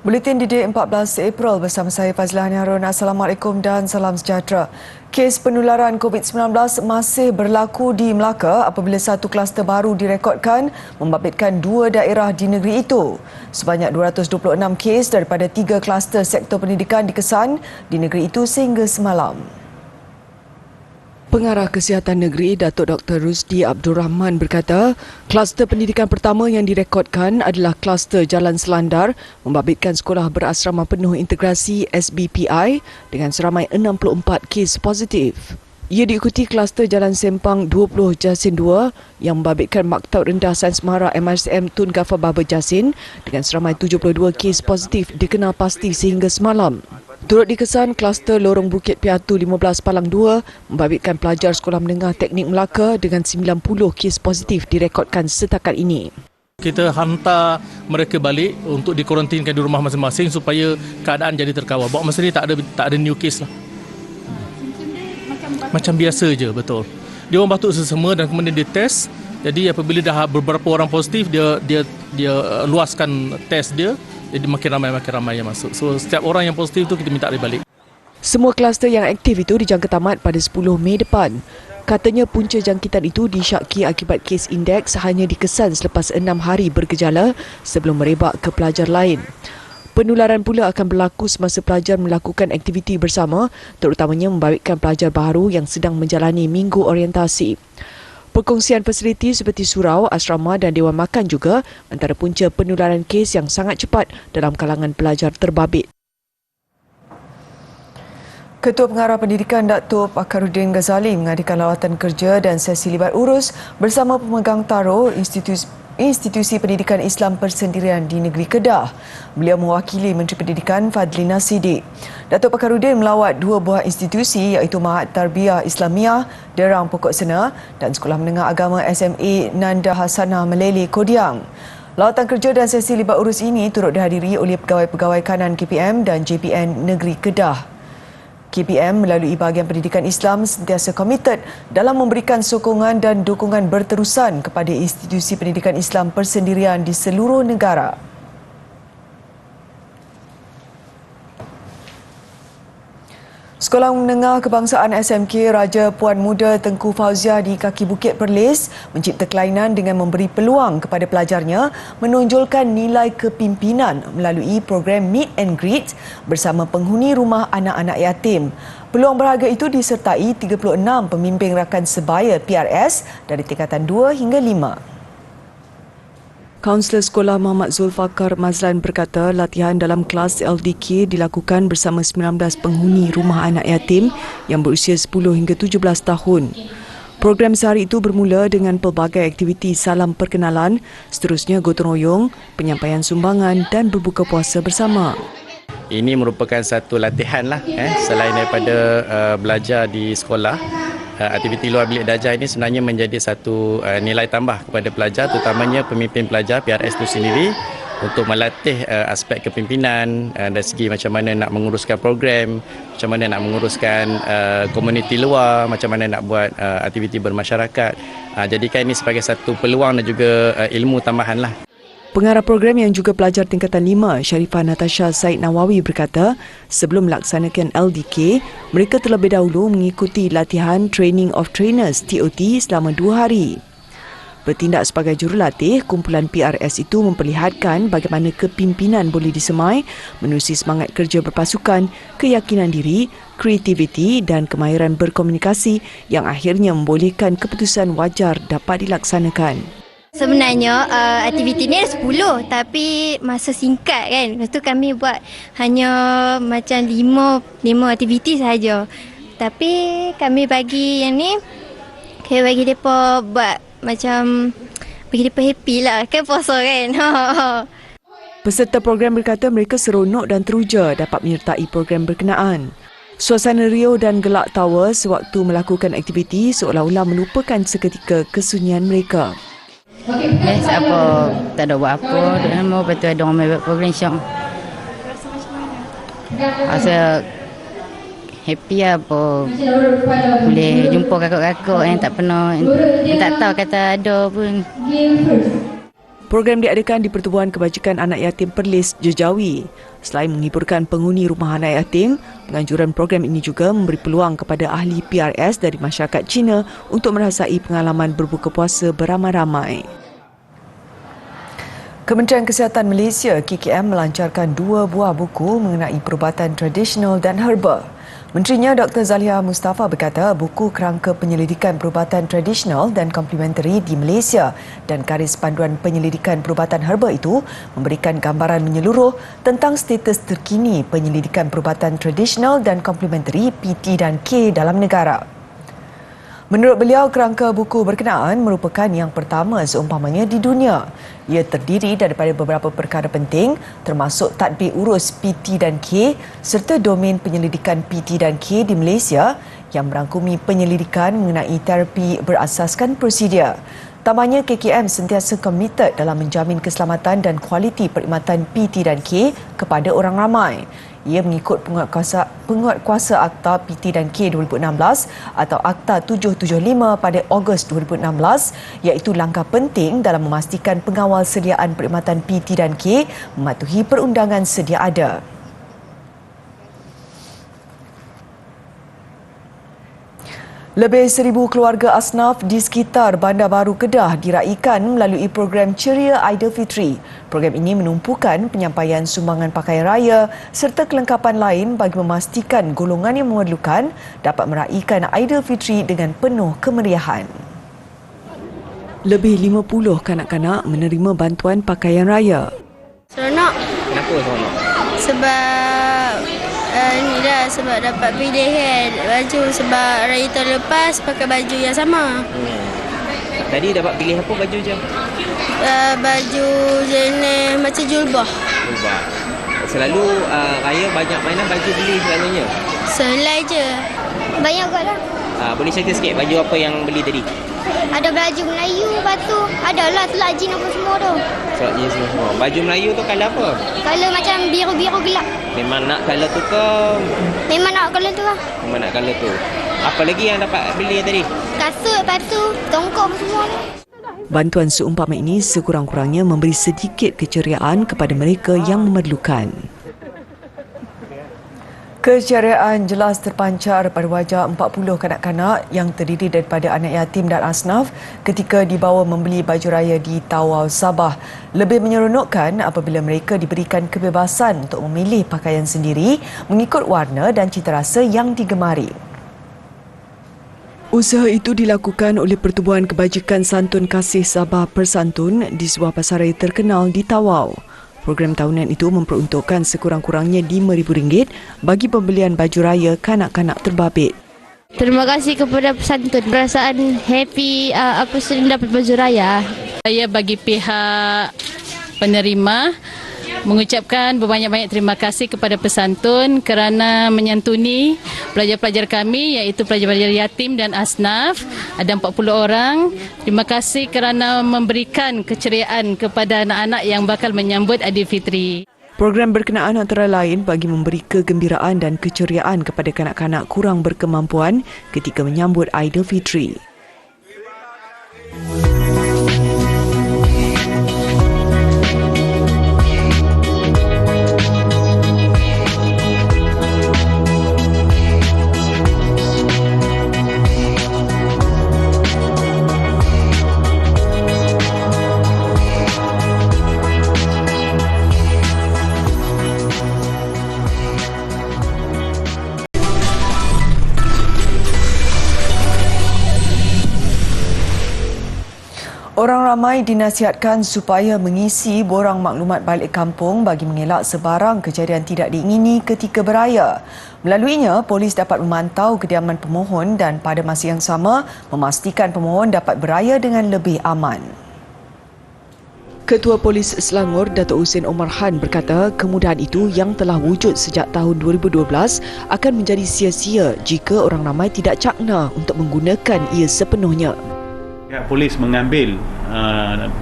Buletin Didik 14 April bersama saya Fazlah Harun. Assalamualaikum dan salam sejahtera. Kes penularan COVID-19 masih berlaku di Melaka apabila satu kluster baru direkodkan membabitkan dua daerah di negeri itu. Sebanyak 226 kes daripada 3 kluster sektor pendidikan dikesan di negeri itu sehingga semalam. Pengarah Kesihatan Negeri Datuk Dr. Rusdi Abdul Rahman berkata, kluster pendidikan pertama yang direkodkan adalah kluster Jalan Selandar membabitkan sekolah berasrama penuh integrasi SBPI dengan seramai 64 kes positif. Ia diikuti kluster Jalan Sempang 20 Jasin 2 yang membabitkan Maktab Rendah Sains Mahara MRCM Tun Gafar Baba Jasin dengan seramai 72 kes positif dikenal pasti sehingga semalam. Turut dikesan kluster Lorong Bukit Piatu 15 Palang 2 membabitkan pelajar Sekolah Menengah Teknik Melaka dengan 90 kes positif direkodkan setakat ini. Kita hantar mereka balik untuk dikuarantinkan di rumah masing-masing supaya keadaan jadi terkawal. Bawa masa ni tak ada new case lah. Macam biasa je, betul. Dia orang batuk sesama dan kemudian dia test. Jadi apabila dah beberapa orang positif, dia luaskan test dia. Jadi makin ramai yang masuk. So setiap orang yang positif tu kita minta dia balik. Semua kluster yang aktif itu dijangka tamat pada 10 Mei depan. Katanya punca jangkitan itu disyaki akibat kes indeks hanya dikesan selepas 6 hari bergejala sebelum merebak ke pelajar lain. Penularan pula akan berlaku semasa pelajar melakukan aktiviti bersama, terutamanya membabitkan pelajar baru yang sedang menjalani minggu orientasi. Perkongsian fasiliti seperti surau, asrama dan dewan makan juga antara punca penularan kes yang sangat cepat dalam kalangan pelajar terbabit. Ketua Pengarah Pendidikan Datuk Fakhruddin Ghazali mengadakan lawatan kerja dan sesi libat urus bersama pemegang taruh Institusi Pendidikan Islam Persendirian di Negeri Kedah. Beliau mewakili Menteri Pendidikan Fadlina Siddiq. Datuk Fakhruddin melawat 2 buah institusi iaitu Mahat Tarbiyah Islamiah Derang Pokok Sena dan Sekolah Menengah Agama SMA Nanda Hasanah Meleli Kodiang. Lawatan kerja dan sesi libat urus ini turut dihadiri oleh pegawai-pegawai kanan KPM dan JPN Negeri Kedah. KPM melalui bahagian pendidikan Islam sentiasa komited dalam memberikan sokongan dan dukungan berterusan kepada institusi pendidikan Islam persendirian di seluruh negara. Sekolah Menengah Kebangsaan SMK Raja Puan Muda Tengku Fauziah di kaki Bukit Perlis mencipta kelainan dengan memberi peluang kepada pelajarnya menonjolkan nilai kepimpinan melalui program Meet and Greet bersama penghuni rumah anak-anak yatim. Peluang berharga itu disertai 36 pemimpin rakan sebaya PRS dari tingkatan 2 hingga 5. Kaunselor Sekolah Muhammad Zulfakar Mazlan berkata latihan dalam kelas LDK dilakukan bersama 19 penghuni rumah anak yatim yang berusia 10 hingga 17 tahun. Program sehari itu bermula dengan pelbagai aktiviti salam perkenalan, seterusnya gotong royong, penyampaian sumbangan dan berbuka puasa bersama. Ini merupakan satu latihan lah, selain daripada belajar di sekolah. Aktiviti luar bilik darjah ini sebenarnya menjadi satu nilai tambah kepada pelajar, terutamanya pemimpin pelajar PRS itu sendiri untuk melatih aspek kepimpinan dari segi macam mana nak menguruskan program, macam mana nak menguruskan komuniti luar, macam mana nak buat aktiviti bermasyarakat. Jadikan ini sebagai satu peluang dan juga ilmu tambahan lah. Pengarah program yang juga pelajar tingkatan 5, Sharifah Natasha Said Nawawi berkata, sebelum melaksanakan LDK, mereka terlebih dahulu mengikuti latihan Training of Trainers TOT selama 2 hari. Bertindak sebagai jurulatih, kumpulan PRS itu memperlihatkan bagaimana kepimpinan boleh disemai menerusi semangat kerja berpasukan, keyakinan diri, kreativiti dan kemahiran berkomunikasi yang akhirnya membolehkan keputusan wajar dapat dilaksanakan. Sebenarnya aktiviti ni ada 10 tapi masa singkat kan. Lepas tu kami buat hanya macam 5 aktiviti sahaja. Tapi kami bagi yang ni, kami bagi mereka buat macam bagi mereka happy lah. Kan puasa kan. Peserta program berkata mereka seronok dan teruja dapat menyertai program berkenaan. Suasana riuh dan gelak tawa sewaktu melakukan aktiviti seolah-olah melupakan seketika kesunyian mereka. Best apa, tak ada buat apa, duduk nama, lepas tu ada orang buat program syok. Rasa happy lah apa, boleh jumpa kakak-kakak yang tak pernah, yang tak tahu kata ada pun. Program diadakan di Pertubuhan Kebajikan Anak Yatim Perlis, Jejawi. Selain menghiburkan penghuni rumah anak yatim, penganjuran program ini juga memberi peluang kepada ahli PRS dari masyarakat Cina untuk merasai pengalaman berbuka puasa beramai-ramai. Kementerian Kesihatan Malaysia KKM melancarkan 2 buah buku mengenai perubatan tradisional dan herba. Menterinya Dr. Zaliha Mustafa berkata buku kerangka penyelidikan perubatan tradisional dan komplementari di Malaysia dan garis panduan penyelidikan perubatan herba itu memberikan gambaran menyeluruh tentang status terkini penyelidikan perubatan tradisional dan komplementari PT dan K dalam negara. Menurut beliau, kerangka buku berkenaan merupakan yang pertama seumpamanya di dunia. Ia terdiri daripada beberapa perkara penting termasuk tadbir urus PT dan K serta domain penyelidikan PT dan K di Malaysia yang merangkumi penyelidikan mengenai terapi berasaskan prosedur. Tambahnya, KKM sentiasa komited dalam menjamin keselamatan dan kualiti perkhidmatan PT dan K kepada orang ramai. Ia mengikut penguatkuasa Akta PT dan K 2016 atau Akta 775 pada Ogos 2016 iaitu langkah penting dalam memastikan pengawal sediaan perkhidmatan PT dan K mematuhi perundangan sedia ada. Lebih 1,000 keluarga asnaf di sekitar Bandar Baru Kedah diraikan melalui program Ceria Aidilfitri. Program ini menumpukan penyampaian sumbangan pakaian raya serta kelengkapan lain bagi memastikan golongan yang memerlukan dapat meraikan Aidilfitri dengan penuh kemeriahan. Lebih 50 kanak-kanak menerima bantuan pakaian raya. Seronok. Kenapa seronok? Sebab dapat pilihan baju sebab raya tahun lepas pakai baju yang sama. Tadi dapat pilih apa baju je? Baju jenis macam julbah. Ubah. Selalu raya banyak mana baju beli selalunya? Selai je. Banyak kot lah. Boleh cerita sikit baju apa yang beli tadi? Ada baju Melayu, lepas tu adalah telak jin apa semua tu. Sebab jenis semua. Baju Melayu tu colour apa? Color macam biru-biru gelap. Memang nak colour tu ke? Memang nak color tu lah. Memang nak colour tu. Apa lagi yang dapat beli tadi? Kasut, lepas tu tongkong semua tu. Bantuan seumpama ini sekurang-kurangnya memberi sedikit keceriaan kepada mereka yang memerlukan. Keceriaan jelas terpancar pada wajah 40 kanak-kanak yang terdiri daripada anak yatim dan asnaf ketika dibawa membeli baju raya di Tawau, Sabah. Lebih menyeronokkan apabila mereka diberikan kebebasan untuk memilih pakaian sendiri mengikut warna dan citarasa yang digemari. Usaha itu dilakukan oleh Pertubuhan Kebajikan Santun Kasih Sabah Persantun di sebuah pasaraya terkenal di Tawau. Program tahunan itu memperuntukkan sekurang-kurangnya RM5,000 bagi pembelian baju raya kanak-kanak terbabit. Terima kasih kepada Persantun, perasaan happy apa sering dapat baju raya. Saya bagi pihak penerima mengucapkan berbanyak-banyak terima kasih kepada Persantun kerana menyantuni pelajar-pelajar kami iaitu pelajar-pelajar yatim dan asnaf. Ada 40 orang. Terima kasih kerana memberikan keceriaan kepada anak-anak yang bakal menyambut Aidilfitri. Program berkenaan antara lain bagi memberi kegembiraan dan keceriaan kepada kanak-kanak kurang berkemampuan ketika menyambut Aidilfitri. Orang ramai dinasihatkan supaya mengisi borang maklumat balik kampung bagi mengelak sebarang kejadian tidak diingini ketika beraya. Melaluinya, polis dapat memantau kediaman pemohon dan pada masa yang sama memastikan pemohon dapat beraya dengan lebih aman. Ketua Polis Selangor, Datuk Husin Omar Han berkata kemudahan itu yang telah wujud sejak tahun 2012 akan menjadi sia-sia jika orang ramai tidak cakna untuk menggunakan ia sepenuhnya. Polis mengambil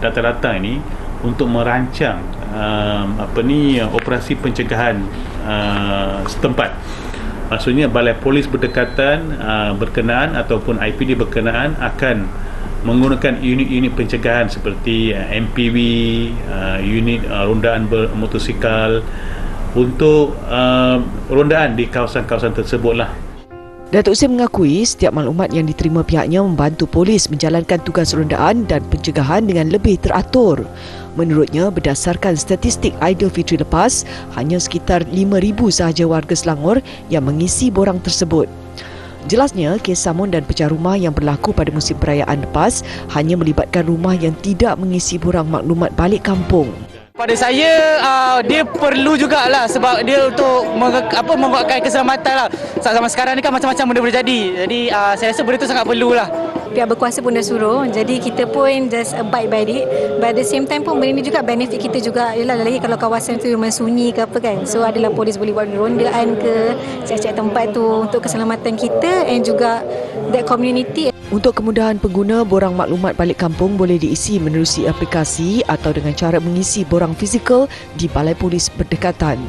data-data ini untuk merancang operasi pencegahan setempat. Maksudnya balai polis berdekatan berkenaan ataupun IPD berkenaan akan menggunakan unit-unit pencegahan seperti MPV, unit rondaan bermotosikal untuk rondaan di kawasan-kawasan tersebutlah. Datuk Seri mengakui setiap maklumat yang diterima pihaknya membantu polis menjalankan tugas rondaan dan pencegahan dengan lebih teratur. Menurutnya, berdasarkan statistik Aidilfitri lepas, hanya sekitar 5,000 sahaja warga Selangor yang mengisi borang tersebut. Jelasnya, kes samun dan pecah rumah yang berlaku pada musim perayaan lepas hanya melibatkan rumah yang tidak mengisi borang maklumat balik kampung. Pada saya, dia perlu jugalah sebab dia untuk menguatkan keselamatan lah. Zaman sekarang ni kan macam-macam benda boleh jadi. Jadi saya rasa benda tu sangat perlu lah. Pihak berkuasa pun dah suruh, jadi kita pun just abide by it. But at the same time pun benda ni juga benefit kita juga. Yalah, lagi kalau kawasan tu memang sunyi ke apa kan. So adalah polis boleh buat rondaan ke, cek-cek tempat tu untuk keselamatan kita and juga that community. Untuk kemudahan pengguna, borang maklumat balik kampung boleh diisi menerusi aplikasi atau dengan cara mengisi borang fizikal di Balai Polis berdekatan.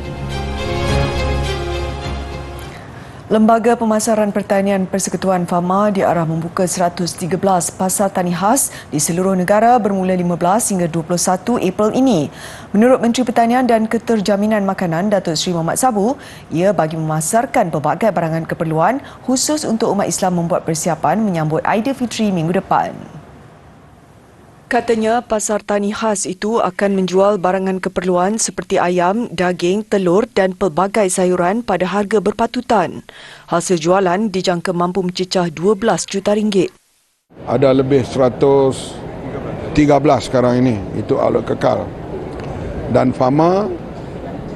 Lembaga Pemasaran Pertanian Persekutuan Fama diarah membuka 113 pasar tani khas di seluruh negara bermula 15 hingga 21 April ini. Menurut Menteri Pertanian dan Keterjaminan Makanan Datuk Seri Mohamad Sabu, ia bagi memasarkan pelbagai barangan keperluan khusus untuk umat Islam membuat persiapan menyambut Aidilfitri minggu depan. Katanya, pasar tani khas itu akan menjual barangan keperluan seperti ayam, daging, telur dan pelbagai sayuran pada harga berpatutan. Hasil jualan dijangka mampu mencecah 12 juta ringgit. Ada lebih 113 sekarang ini, itu outlet kekal. Dan Fama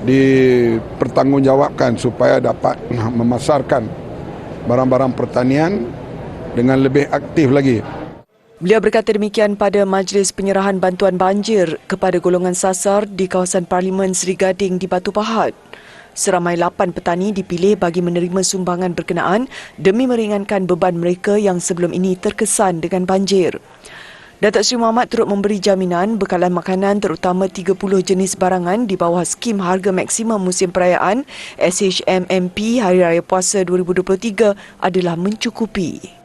dipertanggungjawabkan supaya dapat memasarkan barang-barang pertanian dengan lebih aktif lagi. Beliau berkata demikian pada majlis penyerahan bantuan banjir kepada golongan sasar di kawasan Parlimen Seri Gading di Batu Pahat. Seramai 8 petani dipilih bagi menerima sumbangan berkenaan demi meringankan beban mereka yang sebelum ini terkesan dengan banjir. Datuk Seri Mohamad turut memberi jaminan bekalan makanan terutama 30 jenis barangan di bawah skim harga maksimum musim perayaan SHMMP Hari Raya Puasa 2023 adalah mencukupi.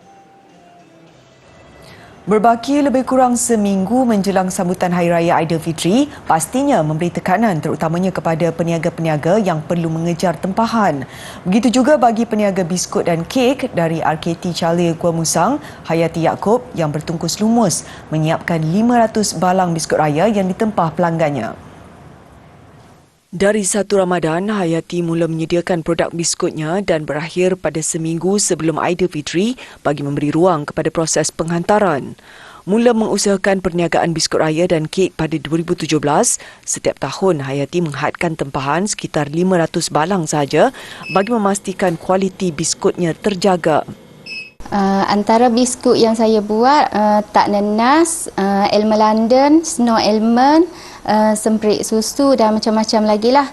Berbaki lebih kurang seminggu menjelang sambutan Hari Raya Aidilfitri, pastinya memberi tekanan terutamanya kepada peniaga-peniaga yang perlu mengejar tempahan. Begitu juga bagi peniaga biskut dan kek dari RKT Chalil Kuala Musang, Hayati Yaakob yang bertungkus lumus menyiapkan 500 balang biskut raya yang ditempah pelanggannya. Dari 1 Ramadan, Hayati mula menyediakan produk biskutnya dan berakhir pada seminggu sebelum Aidilfitri bagi memberi ruang kepada proses penghantaran. Mula mengusahakan perniagaan biskut raya dan kek pada 2017, setiap tahun Hayati menghadkan tempahan sekitar 500 balang sahaja bagi memastikan kualiti biskutnya terjaga. Antara biskut yang saya buat, tak nenas, Elma London, Snow Almond, semprit susu dan macam-macam lagi lah.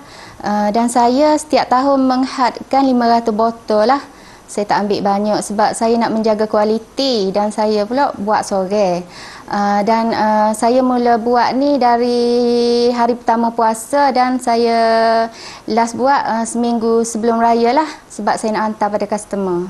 Dan saya setiap tahun menghadkan 500 botol lah. Saya tak ambil banyak sebab saya nak menjaga kualiti dan saya pula buat sore. Dan saya mula buat ni dari hari pertama puasa dan saya last buat seminggu sebelum raya lah sebab saya nak hantar pada customer.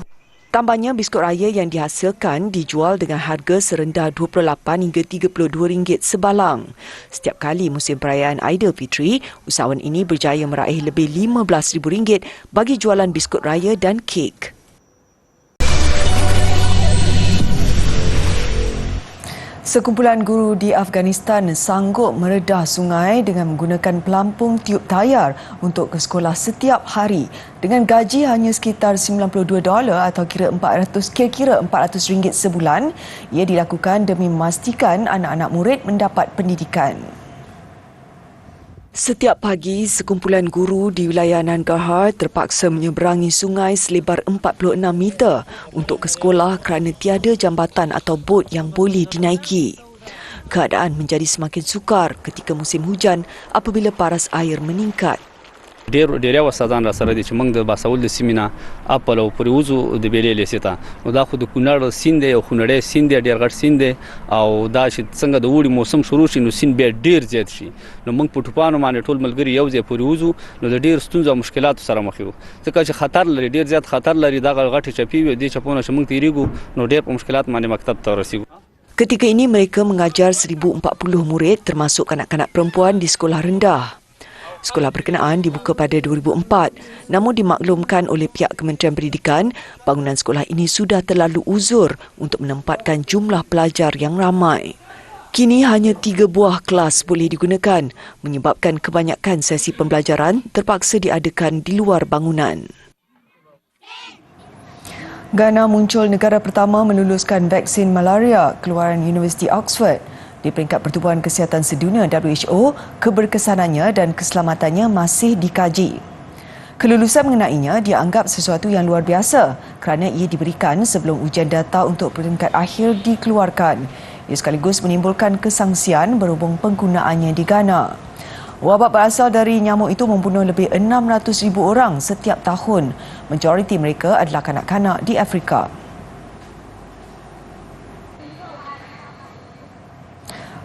Tambahnya, biskut raya yang dihasilkan dijual dengan harga serendah RM28 hingga RM32 sebalang. Setiap kali musim perayaan Aidilfitri, usahawan ini berjaya meraih lebih RM15,000 bagi jualan biskut raya dan kek. Sekumpulan guru di Afghanistan sanggup meredah sungai dengan menggunakan pelampung tiup tayar untuk ke sekolah setiap hari dengan gaji hanya sekitar $92 atau kira-kira RM400 sebulan. Ia dilakukan demi memastikan anak-anak murid mendapat pendidikan. Setiap pagi, sekumpulan guru di wilayah Nangarhar terpaksa menyeberangi sungai selebar 46 meter untuk ke sekolah kerana tiada jambatan atau bot yang boleh dinaiki. Keadaan menjadi semakin sukar ketika musim hujan apabila paras air meningkat. ډېر استادان را سره دي چې موږ د باساول د سیمینا اپل او پریوزو د بیلې لیستا نو دا خو د کونړ سیند او خونړې سیند ډېر غټ سیند او دا چې څنګه د وړي موسم شروع شي نو سیند به ډېر زیات شي نو موږ په ټوپانو باندې ټول ملګری یو ځای پریوزو نو د ډېر ستونزو او مشکلاتو سره مخ یو ځکه چې خطر لري ډېر زیات خطر لري دا غټي چپی وي د چپونه چې موږ تیریګو نو ډېر په مشکلات باندې مکتب ته ورسیږو. Ketika ini mereka mengajar 1,040 murid termasuk kanak-kanak perempuan di sekolah rendah. Sekolah berkenaan dibuka pada 2004, namun dimaklumkan oleh pihak Kementerian Pendidikan, bangunan sekolah ini sudah terlalu uzur untuk menempatkan jumlah pelajar yang ramai. Kini hanya 3 buah kelas boleh digunakan, menyebabkan kebanyakan sesi pembelajaran terpaksa diadakan di luar bangunan. Ghana muncul negara pertama meluluskan vaksin malaria keluaran Universiti Oxford. Di peringkat Pertubuhan Kesihatan Sedunia WHO, keberkesanannya dan keselamatannya masih dikaji. Kelulusan mengenainya dianggap sesuatu yang luar biasa kerana ia diberikan sebelum ujian data untuk peringkat akhir dikeluarkan. Ia sekaligus menimbulkan kesangsian berhubung penggunaannya di Ghana. Wabak berasal dari nyamuk itu membunuh lebih 600,000 orang setiap tahun. Majoriti mereka adalah kanak-kanak di Afrika.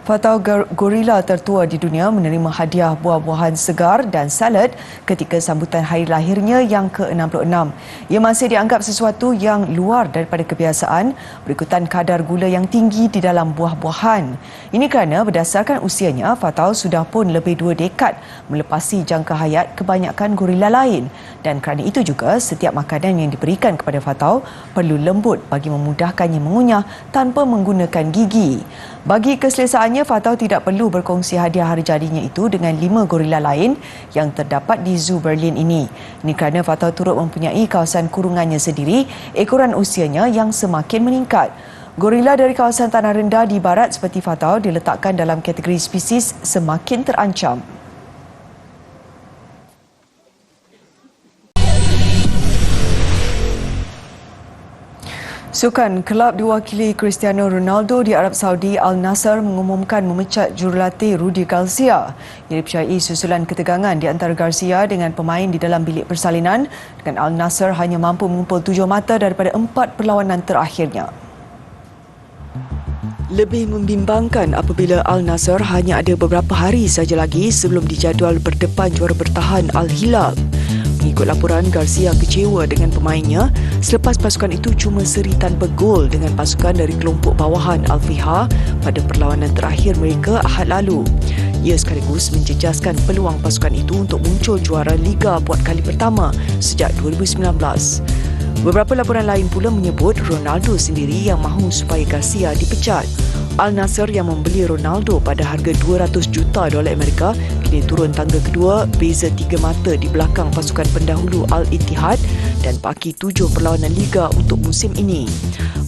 Fatau gorila tertua di dunia menerima hadiah buah-buahan segar dan salad ketika sambutan hari lahirnya yang ke-66. Ia masih dianggap sesuatu yang luar daripada kebiasaan berikutan kadar gula yang tinggi di dalam buah-buahan. Ini kerana berdasarkan usianya, Fatau sudah pun lebih 2 dekad melepasi jangka hayat kebanyakan gorila lain. Dan kerana itu juga, setiap makanan yang diberikan kepada Fatau perlu lembut bagi memudahkannya mengunyah tanpa menggunakan gigi. Bagi keselesaannya, Fatau tidak perlu berkongsi hadiah hari jadinya itu dengan 5 gorila lain yang terdapat di Zoo Berlin ini. Ini kerana Fatau turut mempunyai kawasan kurungannya sendiri, ekoran usianya yang semakin meningkat. Gorila dari kawasan tanah rendah di barat seperti Fatau diletakkan dalam kategori spesies semakin terancam. Sukan kelab diwakili Cristiano Ronaldo di Arab Saudi Al Nassr mengumumkan memecat jurulatih Rudi Garcia. Ia dipercayai susulan ketegangan di antara Garcia dengan pemain di dalam bilik persalinan dengan Al Nassr hanya mampu mengumpul 7 mata daripada 4 perlawanan terakhirnya. Lebih membimbangkan apabila Al Nassr hanya ada beberapa hari saja lagi sebelum dijadual berdepan juara bertahan Al Hilal. Mengikut laporan, Garcia kecewa dengan pemainnya selepas pasukan itu cuma seri tanpa gol dengan pasukan dari kelompok bawahan Al-Fihah pada perlawanan terakhir mereka Ahad lalu. Ia sekaligus menjejaskan peluang pasukan itu untuk muncul juara Liga buat kali pertama sejak 2019. Beberapa laporan lain pula menyebut Ronaldo sendiri yang mahu supaya Garcia dipecat. Al Nassr yang membeli Ronaldo pada harga $200 juta Amerika kini turun tangga kedua, beza 3 mata di belakang pasukan pendahulu Al-Ittihad dan baki 7 perlawanan Liga untuk musim ini.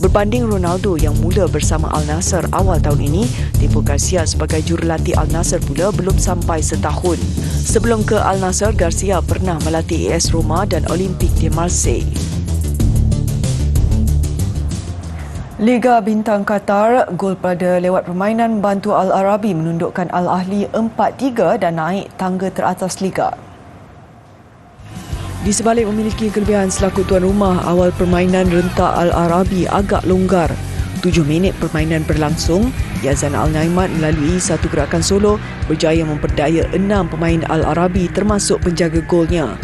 Berbanding Ronaldo yang mula bersama Al Nassr awal tahun ini, tempoh Garcia sebagai jurulatih Al Nassr pula belum sampai setahun. Sebelum ke Al Nassr, Garcia pernah melatih AS Roma dan Olympique de Marseille. Liga Bintang Qatar, gol pada lewat permainan bantu Al Arabi menundukkan Al Ahli 4-3 dan naik tangga teratas Liga. Di sebalik memiliki kelebihan selaku tuan rumah, awal permainan rentak Al Arabi agak longgar. 7 minit permainan berlangsung, Yazan Al-Naimat melalui satu gerakan solo berjaya memperdaya 6 pemain Al Arabi termasuk penjaga golnya.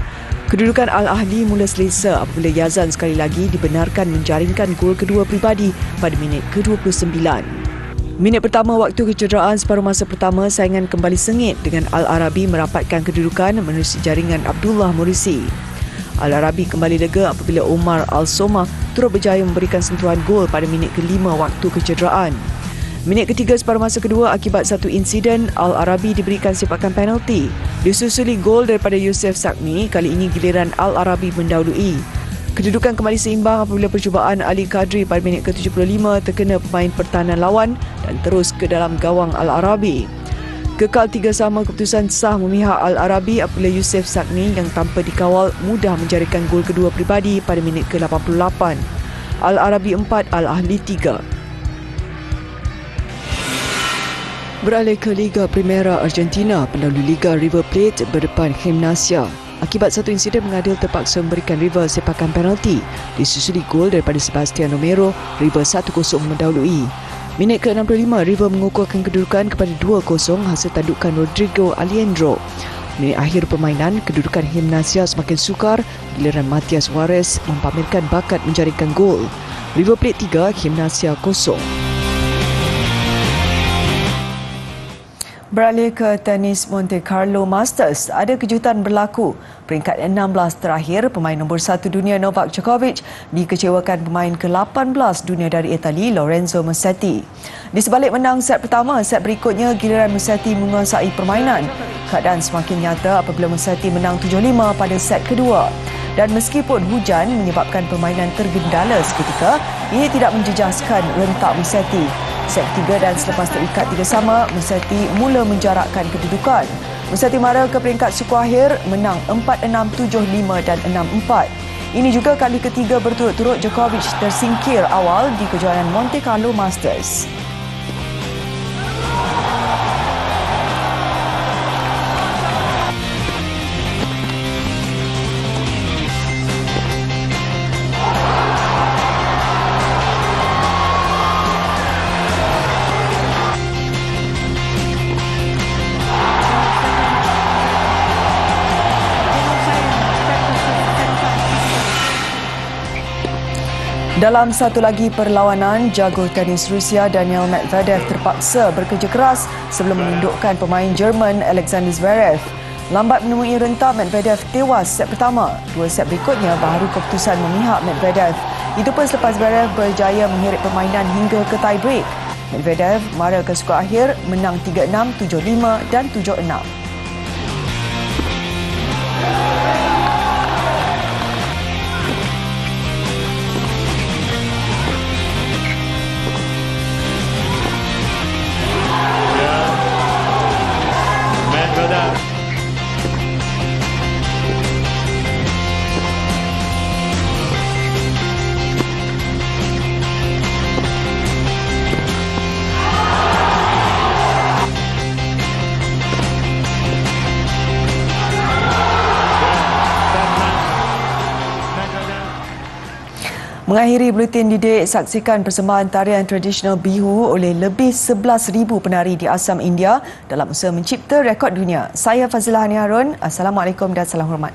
Kedudukan Al Ahli mula selesa apabila Yazan sekali lagi dibenarkan menjaringkan gol kedua pribadi pada minit ke-29. Minit pertama waktu kecederaan separuh masa pertama, saingan kembali sengit dengan Al Arabi merapatkan kedudukan menerusi jaringan Abdullah Morisi. Al Arabi kembali lega apabila Omar Al-Somah turut berjaya memberikan sentuhan gol pada minit ke-5 waktu kecederaan. Minit ketiga separuh masa kedua, akibat satu insiden, Al Arabi diberikan sepakan penalti. Disusuli gol daripada Youssef Sakmi, kali ini giliran Al Arabi mendahului. Kedudukan kembali seimbang apabila percubaan Ali Kadri pada minit ke-75 terkena pemain pertahanan lawan dan terus ke dalam gawang Al Arabi. Kekal 3-3 keputusan sah memihak Al Arabi apabila Youssef Sakmi yang tanpa dikawal mudah menjaringkan gol kedua pribadi pada minit ke-88. Al Arabi 4, Al Ahli 3. Beralih ke Liga Primera Argentina, pelalui Liga River Plate berdepan Gimnasia. Akibat satu insiden mengadil terpaksa memberikan River sepakan penalti. Disusuli gol daripada Sebastian Romero, River 1-0 mendahului. Minit ke-65, River mengukuhkan kedudukan kepada 2-0 hasil tandukan Rodrigo Alejandro. Minit akhir permainan, kedudukan Gimnasia semakin sukar, giliran Matias Suarez mempamerkan bakat menjaringkan gol. River Plate 3, Gimnasia 0. Beralih ke tenis Monte Carlo Masters, ada kejutan berlaku. Peringkat 16 terakhir, pemain nombor 1 dunia Novak Djokovic dikecewakan pemain ke-18 dunia dari Itali, Lorenzo Musetti. Di sebalik menang set pertama, set berikutnya giliran Musetti menguasai permainan. Keadaan semakin nyata apabila Musetti menang 7-5 pada set kedua. Dan meskipun hujan menyebabkan permainan tergendala seketika, ini tidak menjejaskan rentak Musetti. Set ketiga dan selepas terikat 3 sama, Musetti mula menjarakkan kedudukan. Musetti mara ke peringkat suku akhir, menang 4-6, 7-5 dan 6-4. Ini juga kali ketiga berturut-turut Djokovic tersingkir awal di kejuaraan Monte Carlo Masters. Dalam satu lagi perlawanan, jago tenis Rusia Daniil Medvedev terpaksa bekerja keras sebelum menundukkan pemain Jerman Alexander Zverev. Lambat menemui rentak, Medvedev tewas set pertama. 2 set berikutnya baru keputusan memihak Medvedev. Itu pun selepas Zverev berjaya mengheret permainan hingga ke tie break. Medvedev mara ke skor akhir, menang 3-6, 7-5 dan 7-6. Mengakhiri buletin didik, saksikan persembahan tarian tradisional Bihu oleh lebih 11,000 penari di Assam, India dalam usaha mencipta rekod dunia. Saya Fazilah Hani Harun. Assalamualaikum dan salam hormat.